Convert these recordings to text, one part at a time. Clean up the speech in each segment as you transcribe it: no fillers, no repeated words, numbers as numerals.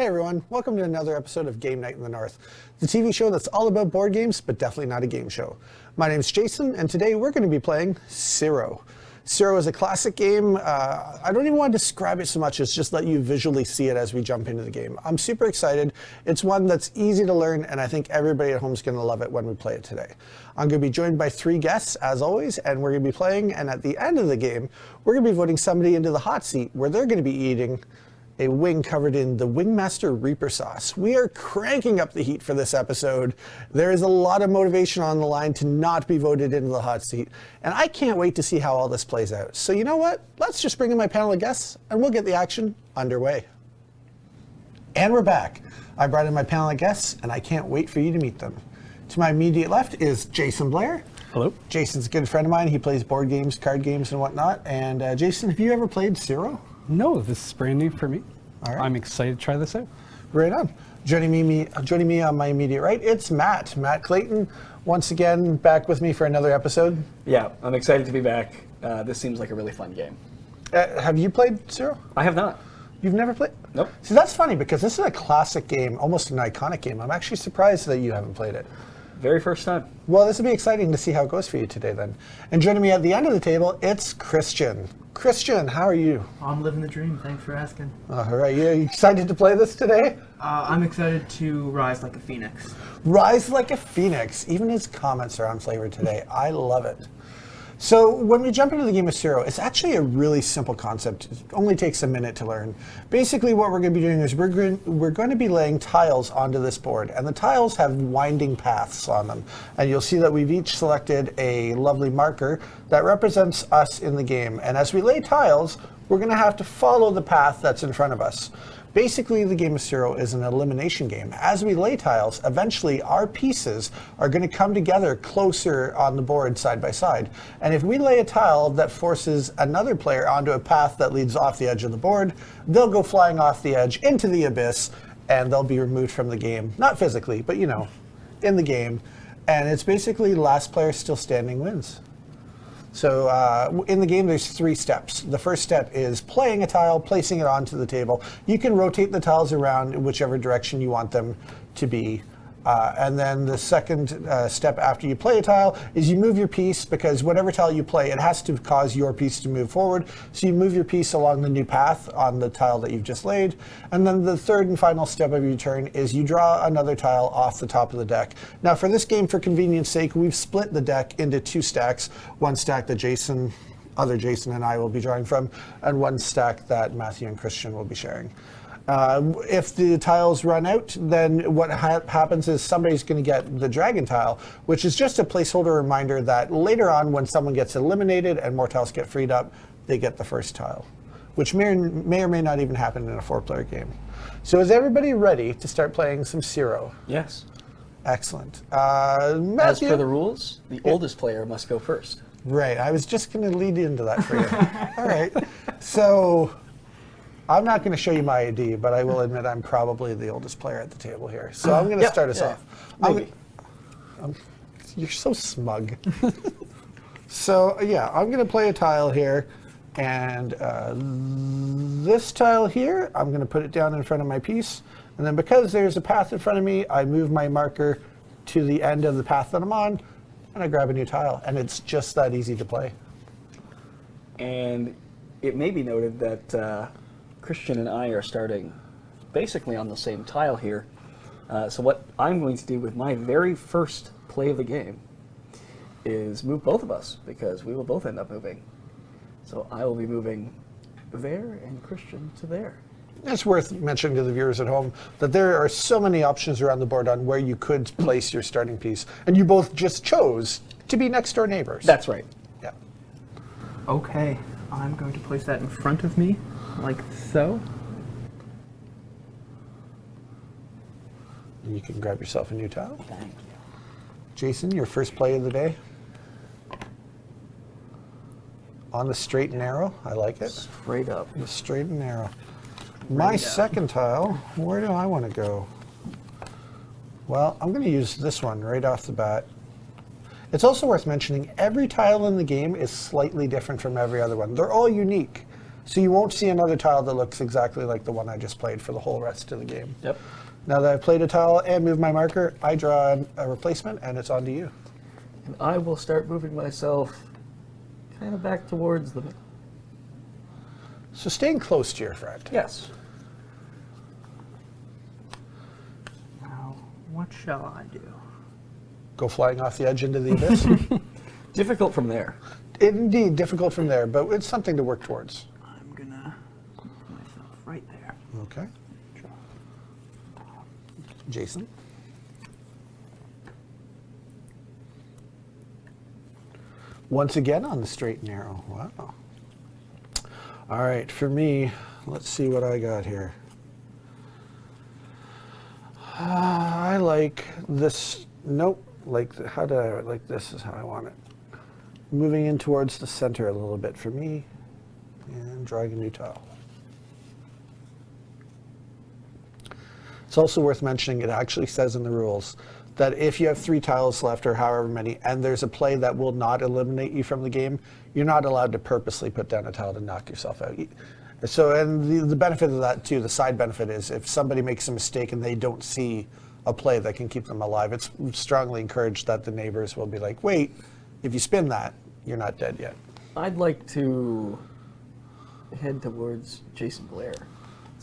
Hey everyone, welcome to another episode of Game Night in the North, the TV show that's all about board games, but definitely not a game show. My name's Jason, and today we're going to be playing Tsuro. Tsuro is a classic game. I don't even want to describe it so much as just let you visually see it as we jump into the game. I'm super excited. It's one that's easy to learn, and I think everybody at home is going to love it when we play it today. I'm going to be joined by 3 guests, as always, and we're going to be playing, and at the end of the game, we're going to be voting somebody into the hot seat where they're going to be eating a wing covered in the Wingmaster Reaper sauce. We are cranking up the heat for this episode. There is a lot of motivation on the line to not be voted into the hot seat, and I can't wait to see how all this plays out. So you know what? Let's just bring in my panel of guests, and we'll get the action underway. And we're back. I brought in my panel of guests, and I can't wait for you to meet them. To my immediate left is Jason Blair. Hello. Jason's a good friend of mine. He plays board games, card games, and whatnot. And Jason, have you ever played Tsuro? No, this is brand new for me. All right. I'm excited to try this out. Right on. Joining me on my immediate right, it's Matt Clayton, once again back with me for another episode. Yeah, I'm excited to be back. This seems like a really fun game. Have you played Tsuro? I have not. You've never played? Nope. See, that's funny because this is a classic game, almost an iconic game. I'm actually surprised that you haven't played it. Very first time. Well, this will be exciting to see how it goes for you today then. And joining me at the end of the table, it's Christian. Christian, how are you? I'm living the dream. Thanks for asking. All right, you excited to play this today? I'm excited to rise like a phoenix. Rise like a phoenix. Even his comments are unflavored today. I love it. So when we jump into the game of Tsuro, it's actually a really simple concept. It only takes a minute to learn. Basically what we're going to be doing is we're going to be laying tiles onto this board, and the tiles have winding paths on them. And you'll see that we've each selected a lovely marker that represents us in the game. And as we lay tiles, we're going to have to follow the path that's in front of us. Basically, the game of Tsuro is an elimination game. As we lay tiles, eventually our pieces are going to come together closer on the board side by side. And if we lay a tile that forces another player onto a path that leads off the edge of the board, they'll go flying off the edge into the abyss, and they'll be removed from the game. Not physically, but you know, in the game. And it's basically last player still standing wins. So in the game, there's 3 steps. The first step is playing a tile, placing it onto the table. You can rotate the tiles around in whichever direction you want them to be. And then the second step after you play a tile is you move your piece, because whatever tile you play, it has to cause your piece to move forward. So you move your piece along the new path on the tile that you've just laid. And then the third and final step of your turn is you draw another tile off the top of the deck. Now for this game, for convenience sake, we've split the deck into 2 stacks. One stack that other Jason and I will be drawing from, and one stack that Matthew and Christian will be sharing. If the tiles run out, then what happens is somebody's going to get the dragon tile, which is just a placeholder reminder that later on when someone gets eliminated and more tiles get freed up, they get the first tile, which may or may not even happen in a 4-player game. So is everybody ready to start playing some Tsuro? Yes. Excellent. Matthew? As for the rules, the oldest player must go first. Right. I was just going to lead into that for you. All right. So I'm not going to show you my ID, but I will admit I'm probably the oldest player at the table here. So I'm going to start us off. You're so smug. So yeah, I'm going to play a tile here, and this tile here, I'm going to put it down in front of my piece. And then because there's a path in front of me, I move my marker to the end of the path that I'm on, and I grab a new tile. And it's just that easy to play. And it may be noted that Christian and I are starting basically on the same tile here. So what I'm going to do with my very first play of the game is move both of us, because we will both end up moving. So I will be moving there and Christian to there. It's worth mentioning to the viewers at home that there are so many options around the board on where you could place your starting piece, and you both just chose to be next door neighbors. That's right. Yeah. Okay, I'm going to place that in front of me, like so. You can grab yourself a new tile. Thank you. Jason, your first play of the day. On the straight and narrow. I like it. Straight up. The straight and narrow. My second tile, where do I want to go? Well, I'm going to use this one right off the bat. It's also worth mentioning every tile in the game is slightly different from every other one. They're all unique. So you won't see another tile that looks exactly like the one I just played for the whole rest of the game. Yep. Now that I've played a tile and moved my marker, I draw a replacement, and it's on to you. And I will start moving myself kind of back towards the middle. So staying close to your friend. Yes. Now, what shall I do? Go flying off the edge into the abyss. Difficult from there. Indeed, difficult from there, but it's something to work towards. I'm gonna put myself right there. Okay. Jason. Once again on the straight and narrow. Wow. All right, for me, let's see what I got here. I like this. Nope. Like this is how I want it. Moving in towards the center a little bit for me, and drawing a new tile. It's also worth mentioning, it actually says in the rules that if you have 3 tiles left or however many, and there's a play that will not eliminate you from the game, you're not allowed to purposely put down a tile to knock yourself out. So, and the benefit of that too, the side benefit is if somebody makes a mistake and they don't see a play that can keep them alive, it's strongly encouraged that the neighbors will be like, wait, if you spin that, you're not dead yet. I'd like to head towards Jason Blair.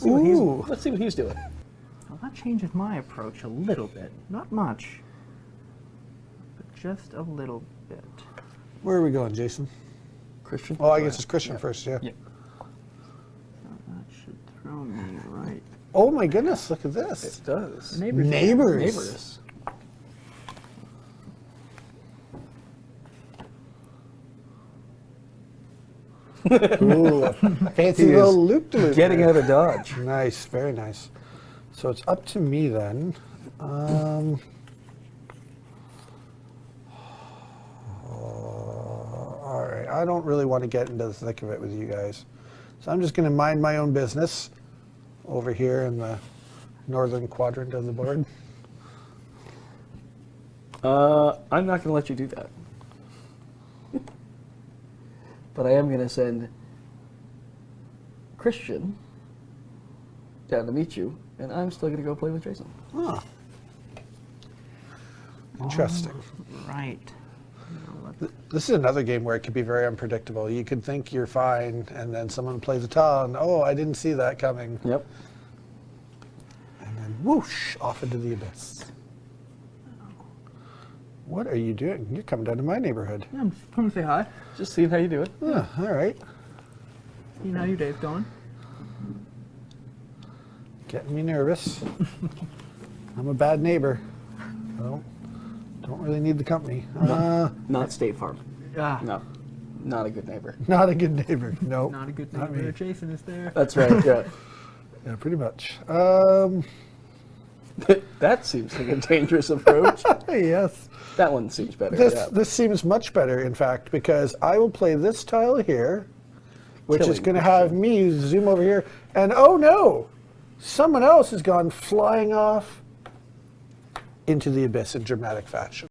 Ooh. Let's see what he's doing. Well, that changes my approach a little bit. Not much, but just a little bit. Where are we going, Jason? Christian? Oh, I guess it's Christian first, yeah. Yeah. So that should throw me right. Oh my goodness, look at this. It does. Neighbors. Neighbors. Neighbors. Ooh, fancy He is little loop-de-loop. Getting there. out of Dodge. Nice, very nice. So it's up to me then. All right, I don't really want to get into the thick of it with you guys. So I'm just going to mind my own business over here in the northern quadrant of the board. I'm not going to let you do that. But I am going to send Christian down to meet you, and I'm still going to go play with Jason. Huh. Interesting. Right. This is another game where it could be very unpredictable. You could think you're fine, and then someone plays a tile, and oh, I didn't see that coming. Yep. And then whoosh, off into the abyss. What are you doing? You're coming down to my neighborhood. Yeah, I'm just coming to say hi. Just seeing how you do it. Yeah, all right. Seeing how your day's going. Getting me nervous. I'm a bad neighbor. Don't really need the company. Not State Farm. Ah, No. Not a good neighbor. Not a good neighbor. Nope. not a good Not neighbor. me. Jason is there. That's right, yeah. Yeah, pretty much. That seems like a dangerous approach. Yes. That one seems better. This seems much better, in fact, because I will play this tile here, which is Killing going to have me zoom over here, and oh no, someone else has gone flying off into the abyss in dramatic fashion.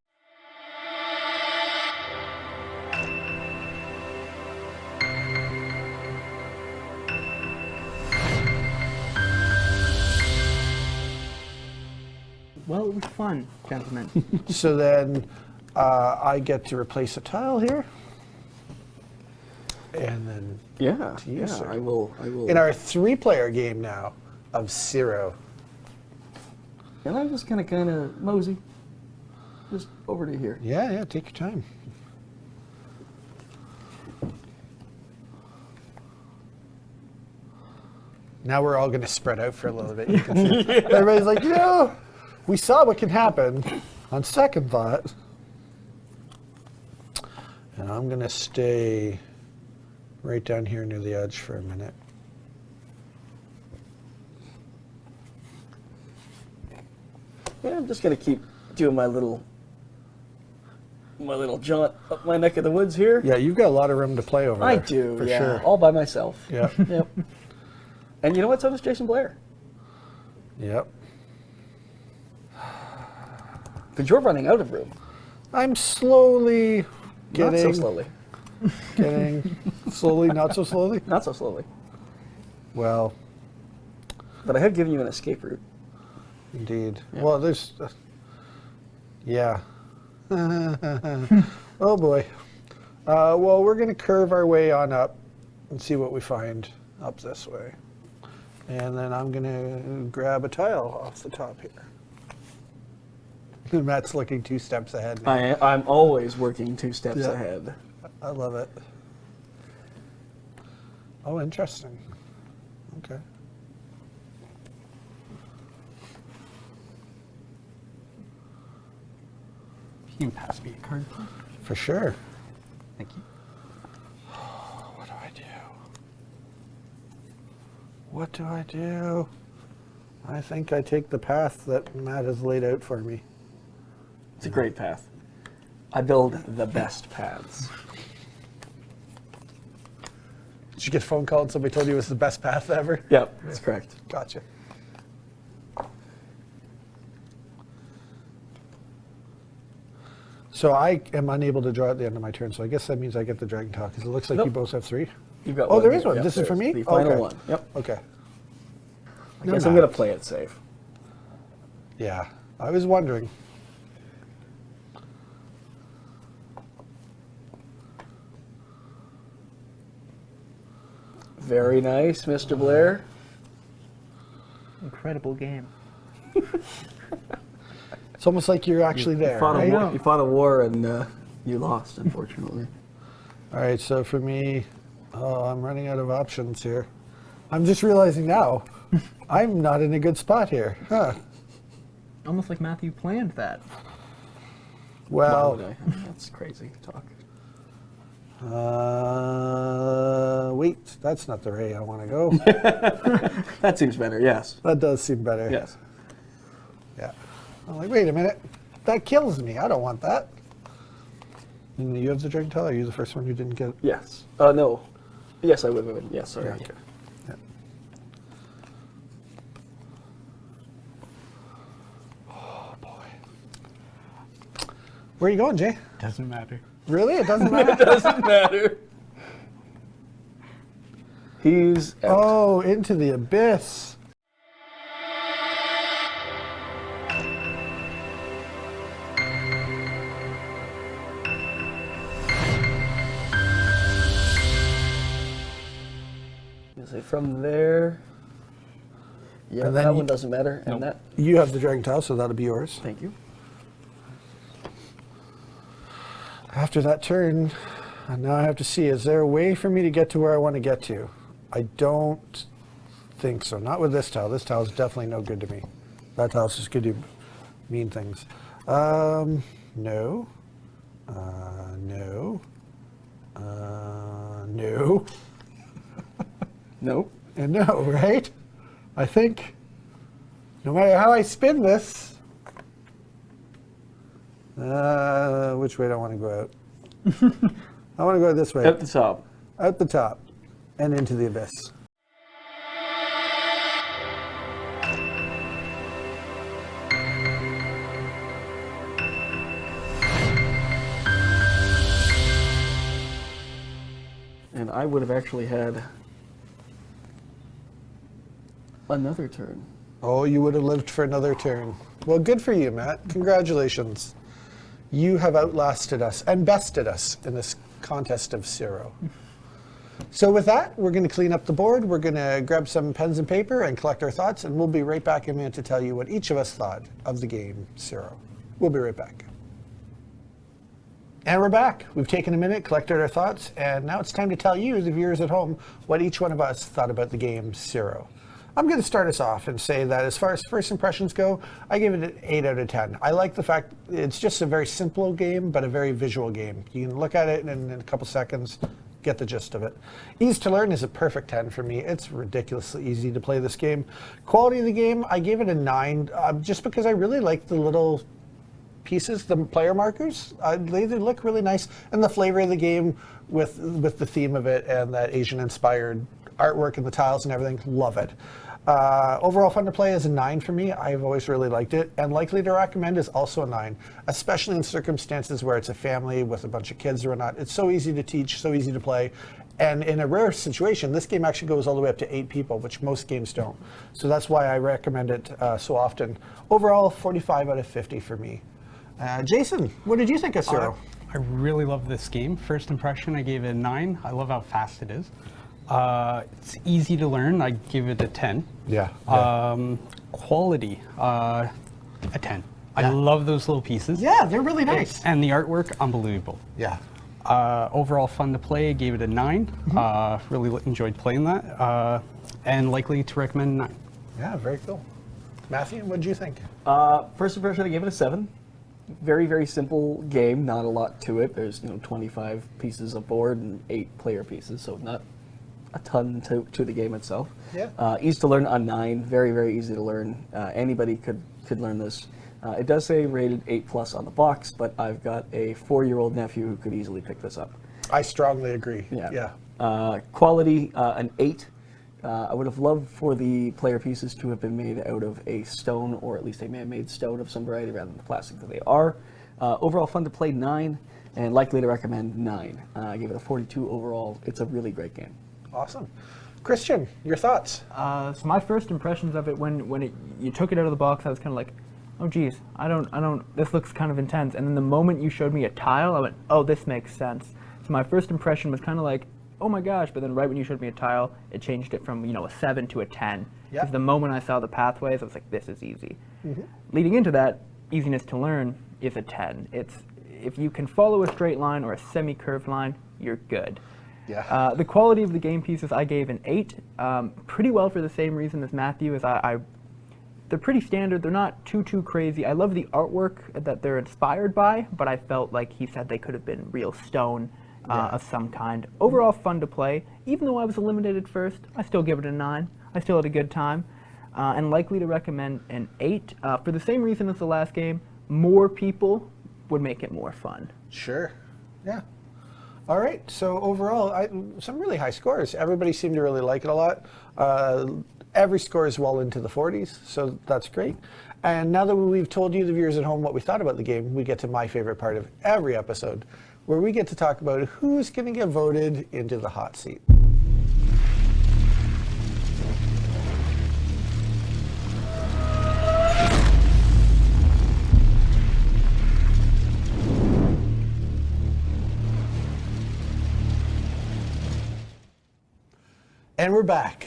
Well, it was fun, gentlemen. So then I get to replace a tile here, and then Yeah, To you, yeah. sir. I will. in our 3-player game now of Tsuro. And I'm just gonna kind of mosey, just over to here. Yeah, take your time. Now we're all going to spread out for a little bit. You can see. Everybody's like, we saw what can happen on second thought. And I'm going to stay right down here near the edge for a minute. Yeah, I'm just gonna keep doing my little jaunt up my neck of the woods here. Yeah, you've got a lot of room to play over there. I do, for yeah, sure. all by myself. Yeah. Yep. And you know what? So does Jason Blair. Yep. Because you're running out of room. I'm slowly Not so getting slowly. Slowly, not so slowly? Not so slowly. Well, But I have given you an escape route. indeed. Yeah. Well, there's... yeah. Oh, boy. Well, we're going to curve our way on up and see what we find up this way. And then I'm going to grab a tile off the top here. Matt's looking 2 steps ahead now. I'm always working 2 steps Yeah. ahead. I love it. Oh, interesting. Okay. You can pass me a card, please. For sure. Thank you. What do I do? What do I do? I think I take the path that Matt has laid out for me. It's a great path. I build the best paths. Did you get a phone call and somebody told you it was the best path ever? Yep, that's correct. Gotcha. So I am unable to draw at the end of my turn, so I guess that means I get the dragon talk, because it looks like Nope. you both have 3. You've got Oh, one there here. is one. Yep, This is for there's me? The final Okay. one. Yep. Okay. I guess I'm going to play it safe. Yeah, I was wondering. Very nice, Mr. Blair. Incredible game. It's almost like you're actually there, right? You fought a war and you lost, unfortunately. All right, so for me, I'm running out of options here. I'm just realizing now, I'm not in a good spot here. Huh. Almost like Matthew planned that. Why Well, would I? That's crazy talk. wait, that's not the way I want to go. That seems better, yes. That does seem better. Yes. Yeah. I'm like, wait a minute. That kills me. I don't want that. And you have the dragon tile? Are you the first one who didn't get it? Yes. No. Yes, I would. Yes, sorry. Yeah, okay. Yeah. Oh, boy. Where are you going, Jay? Doesn't matter. Really? It doesn't matter? It doesn't matter. He's out. Oh, into the abyss. You say from there. Yeah, And then that you- one doesn't matter. And that. You have the dragon tile, so that'll be yours. Thank you. After that turn, now I have to see, is there a way for me to get to where I want to get to? I don't think so. Not with this tile. This tile is definitely no good to me. That tile's just going to do mean things. No. No. No. Nope. And no, right? I think no matter how I spin this, which way do I want to go out? I want to go this way. At the top. Out the top and into the abyss. And I would have actually had another turn. Oh, you would have lived for another turn. Well, good for you, Matt. Congratulations. You have outlasted us and bested us in this contest of Tsuro. So with that, we're going to clean up the board. We're going to grab some pens and paper and collect our thoughts, and we'll be right back in a minute to tell you what each of us thought of the game Tsuro. We'll be right back. And we're back. We've taken a minute, collected our thoughts, and now it's time to tell you, the viewers at home, what each one of us thought about the game Tsuro. I'm going to start us off and say that as far as first impressions go, I give it an 8 out of 10. I like the fact it's just a very simple game, but a very visual game. You can look at it and in a couple seconds, get the gist of it. Ease to learn is a perfect 10 for me. It's ridiculously easy to play this game. Quality of the game, I gave it a 9, just because I really like the little pieces, the player markers. They look really nice, and the flavor of the game with the theme of it and that Asian-inspired artwork and the tiles and everything, love it. Overall fun to play is a 9 for me. I've always really liked it, and likely to recommend is also a 9, especially in circumstances where it's a family with a bunch of kids or not. It's so easy to teach, so easy to play, And in a rare situation, this game actually goes all the way up to 8 people, which most games don't. So that's why I recommend it so often. Overall, 45 out of 50 for me. Jason, what did you think of Tsuro? I really love this game. First impression, I gave it a 9. I love how fast it is. It's easy to learn. I give it a 10. Yeah. Quality, a 10. I Yeah. love those little pieces. Yeah, they're really nice. And the artwork, unbelievable. Yeah. Overall fun to play, gave it a 9. Really enjoyed playing that. And likely to recommend 9. Yeah, very cool. Matthew, what did you think? First impression, I gave it a 7. Very, very simple game, not a lot to it. There's 25 pieces of board and 8 player pieces, so not a ton to the game itself. Yeah. Easy to learn, a 9. Very, very easy to learn. Anybody could learn this. It does say rated 8+ on the box, but I've got a 4-year-old nephew who could easily pick this up. I strongly agree. Yeah. Quality, an 8. I would have loved for the player pieces to have been made out of a stone, or at least a man-made stone of some variety, rather than the plastic that they are. Overall fun to play, 9, and likely to recommend 9. I gave it a 42 overall. It's a really great game. Awesome. Christian, your thoughts? So my first impressions of it, when you took it out of the box, I was kind of like, oh geez, I don't, this looks kind of intense. And then the moment you showed me a tile, I went, oh, this makes sense. So my first impression was kind of like, oh my gosh, but then right when you showed me a tile, it changed it from, a 7 to a 10. Yep. Because the moment I saw the pathways, I was like, this is easy. Leading into that, easiness to learn is a 10. If you can follow a straight line or a semi-curved line, you're good. Yeah. The quality of the game pieces I gave an 8, pretty well for the same reason as Matthew. They're pretty standard. They're not too crazy. I love the artwork that they're inspired by, but I felt like he said they could have been real stone of some kind. Overall, fun to play. Even though I was eliminated at first, I still give it a 9. I still had a good time, and likely to recommend an 8 for the same reason as the last game. More people would make it more fun. Sure. Yeah. All right. So overall, some really high scores. Everybody seemed to really like it a lot. Every score is well into the 40s, so that's great. And now that we've told you, the viewers at home, what we thought about the game, we get to my favorite part of every episode, where we get to talk about who's going to get voted into the hot seat. And we're back.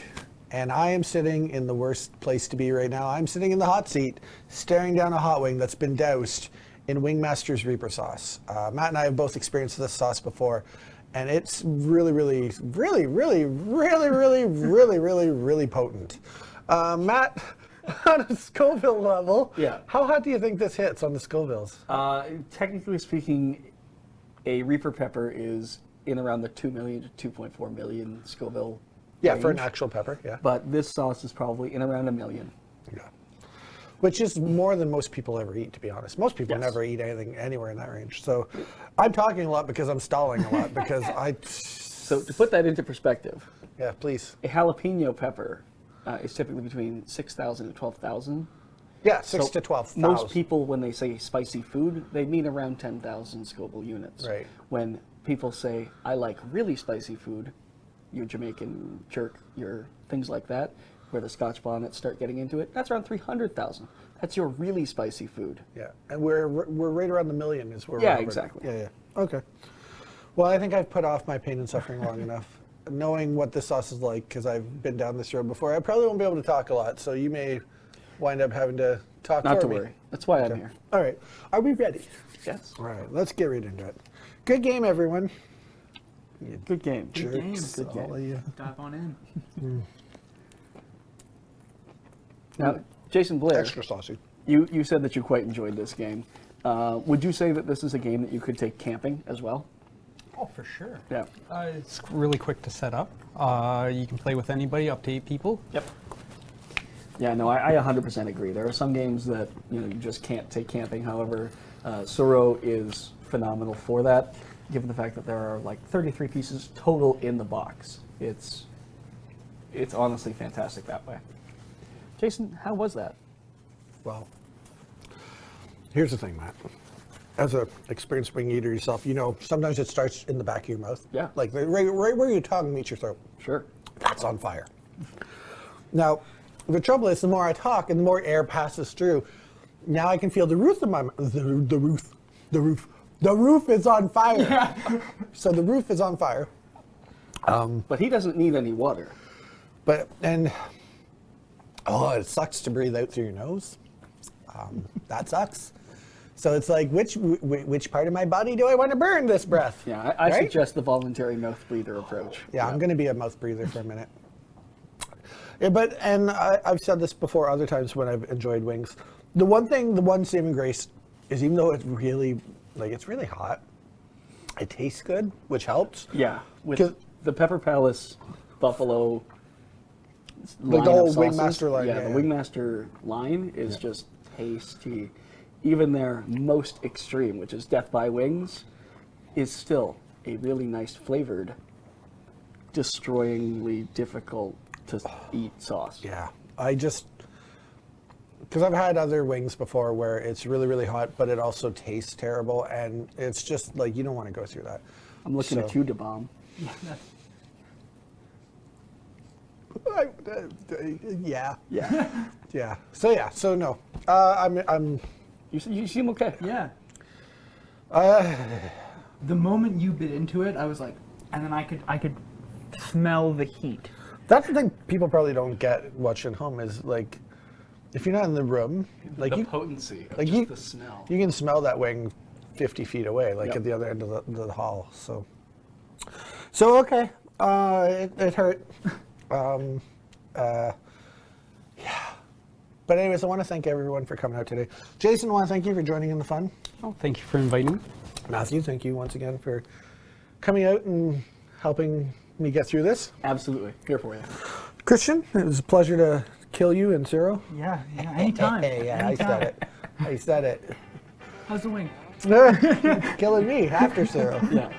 And I am sitting in the worst place to be right now. I'm sitting in the hot seat, staring down a hot wing that's been doused in Wingmaster's Reaper sauce. Matt and I have both experienced this sauce before, and it's really, really, really, really, really, really, really, really, really potent. Matt, on a Scoville level, how hot do you think this hits on the Scovilles? Technically speaking, a Reaper pepper is in around the 2 million to 2.4 million Scoville. Yeah, for an range. actual pepper, yeah. But this sauce is probably in around 1 million. Yeah. Which is more than most people ever eat, to be honest. Most people Yes. never eat anything anywhere in that range. So I'm talking a lot because I'm stalling a lot because So to put that into perspective, yeah, please. a jalapeno pepper is typically between 6,000 and 12,000. Yeah, 6 So to 12,000. Most people, when they say spicy food, they mean around 10,000 Scoville units. Right. When people say, I like really spicy food, your Jamaican jerk, your things like that, where the Scotch bonnets start getting into it, that's around 300,000. That's your really spicy food. Yeah, and we're right around the million is where Yeah, we're over. exactly. Yeah. Okay. Well, I think I've put off my pain and suffering long enough. Knowing what this sauce is like, because I've been down this road before, I probably won't be able to talk a lot, so you may wind up having to talk Not for to me. worry. That's why I'm here. All right. Are we ready? Yes. All right, let's get right into it. Good game, everyone. Good game. Jerks, Good game. all of you. Dive on in. Now, Jason Blair, Extra saucy. you said that you quite enjoyed this game. Would you say that this is a game that you could take camping as well? Oh, for sure. Yeah. It's really quick to set up. You can play with anybody, up to 8 people. Yep. Yeah, no, I 100% agree. There are some games that you just can't take camping. However, Tsuro is phenomenal for that, given the fact that there are like 33 pieces total in the box. It's honestly fantastic that way. Jason, how was that? Well, here's the thing, Matt. as a experienced wing eater yourself, you know, sometimes it starts in the back of your mouth. Yeah. Like right where your tongue meets your throat. Sure. That's on fire. Now, the trouble is, the more I talk and the more air passes through, now I can feel the roof of my the roof is on fire. Yeah. So the roof is on fire. But he doesn't need any water. It sucks to breathe out through your nose. That sucks. So it's like, which part of my body do I want to burn this breath? Yeah, I Right? suggest the voluntary mouth breather approach. Yeah, I'm going to be a mouth breather for a minute. Yeah, I've said this before other times when I've enjoyed wings. The one saving grace is, even though it's really hot, it tastes good, which helps. Yeah, with the Pepper Palace Buffalo Like line the whole of sauces, Wingmaster line, Yeah, yeah, the yeah. Wingmaster line is just tasty. Even their most extreme, which is Death by Wings, is still a really nice flavored, destroyingly difficult to eat sauce. Yeah, because I've had other wings before where it's really, really hot, but it also tastes terrible, and it's just like, you don't want to go through that. I'm looking at you, DeBomb. Yeah. Yeah. Yeah. So no. I'm You seem okay. Yeah. The moment you bit into it, I was like, and then I could smell the heat. That's the thing people probably don't get watching home is, like, if you're not in the room, like The you, potency of like just you, the smell. you can smell that wing 50 feet away, like Yep. at the other end of the hall. So okay, it hurt. Yeah. But anyways, I want to thank everyone for coming out today. Jason, I want to thank you for joining in the fun. Oh, thank you for inviting me. Matthew, thank you once again for coming out and helping me get through this. Absolutely. Here for you. Christian, it was a pleasure to kill you and Tsuro. Yeah, anytime. Hey, yeah, I said it. I said it. How's the wing? Killing me after Tsuro. Yeah.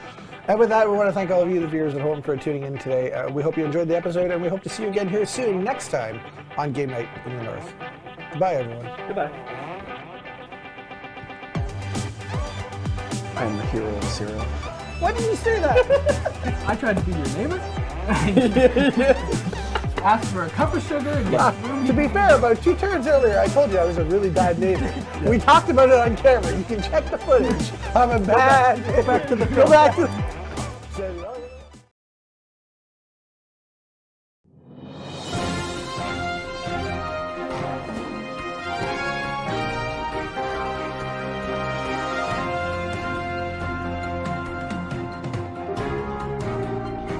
And with that, we want to thank all of you, the viewers at home, for tuning in today. We hope you enjoyed the episode, and we hope to see you again here soon, next time on Game Night in the North. Goodbye, everyone. Goodbye. I'm the hero of Tsuro. Why did you say that? I tried to be your neighbor. Asked for a cup of sugar and To be fair, about 2 turns earlier, I told you I was a really bad neighbor. We talked about it on camera. You can check the footage. I'm a bad neighbor. Go back to the film. Go back to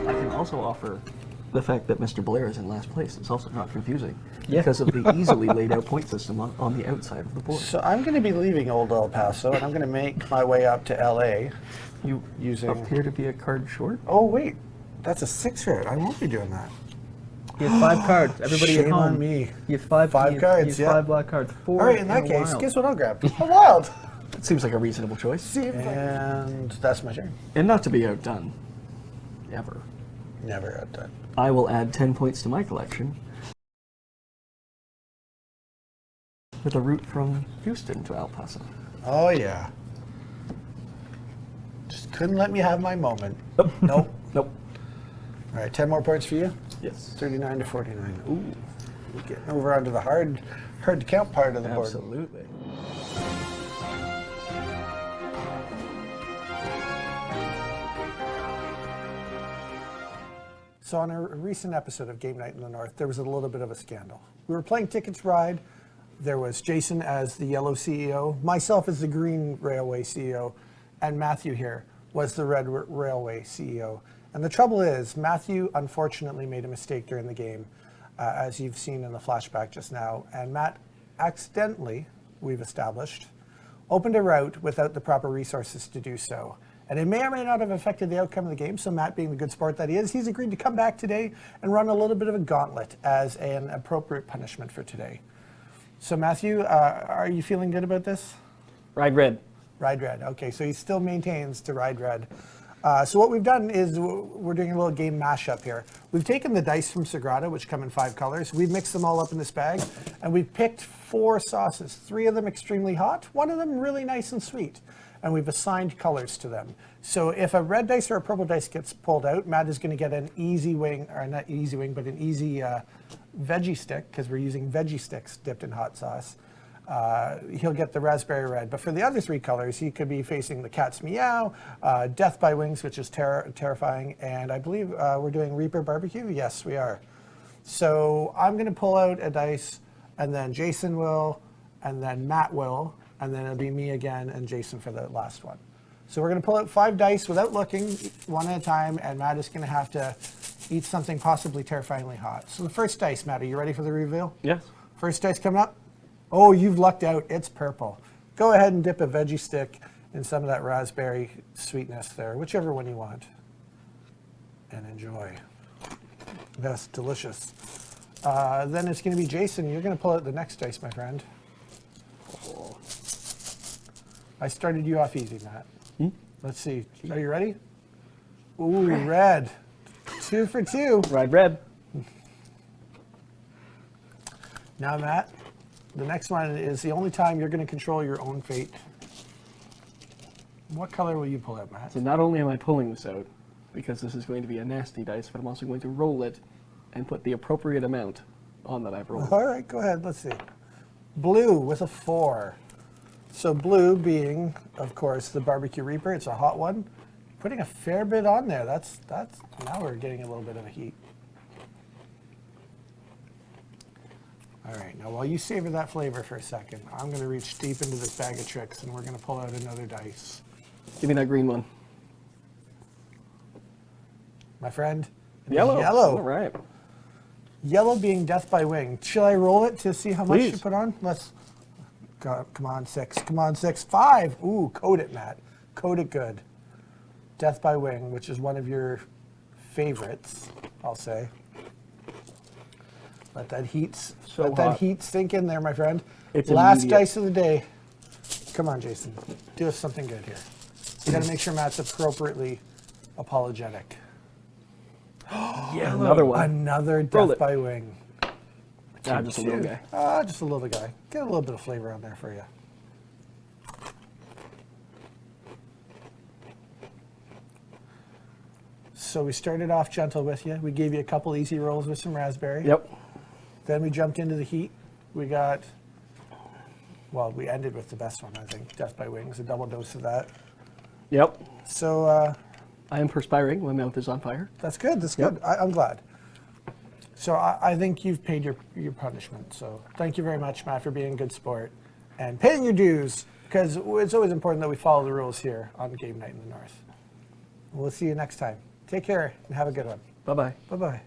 I can also offer the fact that Mr. Blair is in last place. It's also not confusing because of the easily laid out point system on the outside of the board. So I'm going to be leaving Old El Paso, and I'm going to make my way up to LA. You using. appear to be a card short. Oh wait, that's a 6 hit. I won't be doing that. He has 5 cards. Everybody Shame at home. on me. He has 5 5 he cards, has yeah. 5 black cards. 4. All right, in that and a case, wild. guess what I'll grab? A wild. It seems like a reasonable choice. And that's my turn. And not to be outdone, ever. Never outdone. I will add 10 points to my collection with a route from Houston to El Paso. Oh yeah. Just couldn't let me have my moment. Nope. Nope. All right, 10 more points for you. Yes. 39 to 49. Ooh, we're getting over onto the hard to count part of the board. Absolutely. So on a recent episode of Game Night in the North, there was a little bit of a scandal. We were playing Tickets Ride. There was Jason as the yellow CEO, myself as the green railway CEO, and Matthew here was the red railway CEO. And the trouble is, Matthew unfortunately made a mistake during the game, as you've seen in the flashback just now. And Matt accidentally, we've established, opened a route without the proper resources to do so. And it may or may not have affected the outcome of the game, so Matt, being the good sport that he is, he's agreed to come back today and run a little bit of a gauntlet as an appropriate punishment for today. So Matthew, are you feeling good about this? Ride red. Ride red. Okay, so he still maintains to ride red. So what we've done is we're doing a little game mashup here. We've taken the dice from Sagrada, which come in 5 colors. We've mixed them all up in this bag, and we've picked 4 sauces. 3 of them extremely hot, 1 of them really nice and sweet. and we've assigned colors to them. So if a red dice or a purple dice gets pulled out, Matt is going to get an easy wing, or not easy wing, but an easy veggie stick, because we're using veggie sticks dipped in hot sauce. He'll get the raspberry red. But for the other 3 colors, he could be facing the cat's meow, death by wings, which is terrifying, and I believe we're doing Reaper barbecue. Yes, we are. So I'm going to pull out a dice, and then Jason will, and then Matt will, and then it'll be me again and Jason for the last one. So we're going to pull out 5 dice without looking, one at a time, and Matt is going to have to eat something possibly terrifyingly hot. So the first dice, Matt, are you ready for the reveal? Yes. First dice coming up. Oh, you've lucked out. It's purple. Go ahead and dip a veggie stick in some of that raspberry sweetness there, whichever one you want. And enjoy. That's delicious. Then it's going to be Jason. You're going to pull out the next dice, my friend. Oh. I started you off easy, Matt. Let's see. Are you ready? Ooh, red. 2 for 2. Red. Now, Matt, the next one is the only time you're going to control your own fate. What color will you pull out, Matt? So not only am I pulling this out, because this is going to be a nasty dice, but I'm also going to roll it and put the appropriate amount on that I've rolled. All right, go ahead. Let's see. Blue with a 4. So blue being, of course, the barbecue reaper. It's a hot one. Putting a fair bit on there. That's now we're getting a little bit of a heat. All right, now while you savor that flavor for a second, I'm going to reach deep into this bag of tricks, and we're going to pull out another dice. Give me that green one. My friend, Yellow. Yellow. All right. Yellow being death by wing. Shall I roll it to see how much Please. you put on? Let's. Come on, 6. Come on, 6. 5. Ooh, coat it, Matt. Coat it good. Death by wing, which is one of your favorites, I'll say. Let that heat, that heat sink in there, my friend. It's Last immediate. dice of the day. Come on, Jason. Do us something good here. You got to make sure Matt's appropriately apologetic. Another one. Another Roll death it. by wing. Just a little guy. Just a little guy. Get a little bit of flavor on there for you. So we started off gentle with you. We gave you a couple easy rolls with some raspberry. Yep. Then we jumped into the heat. We got, well, we ended with the best one, I think. Death by wings, a double dose of that. Yep. So I am perspiring. My mouth is on fire. that's good. That's Yep. good. I'm glad. So I think you've paid your punishment. So thank you very much, Matt, for being a good sport and paying your dues, because it's always important that we follow the rules here on Game Night in the North. We'll see you next time. Take care and have a good one. Bye-bye. Bye-bye.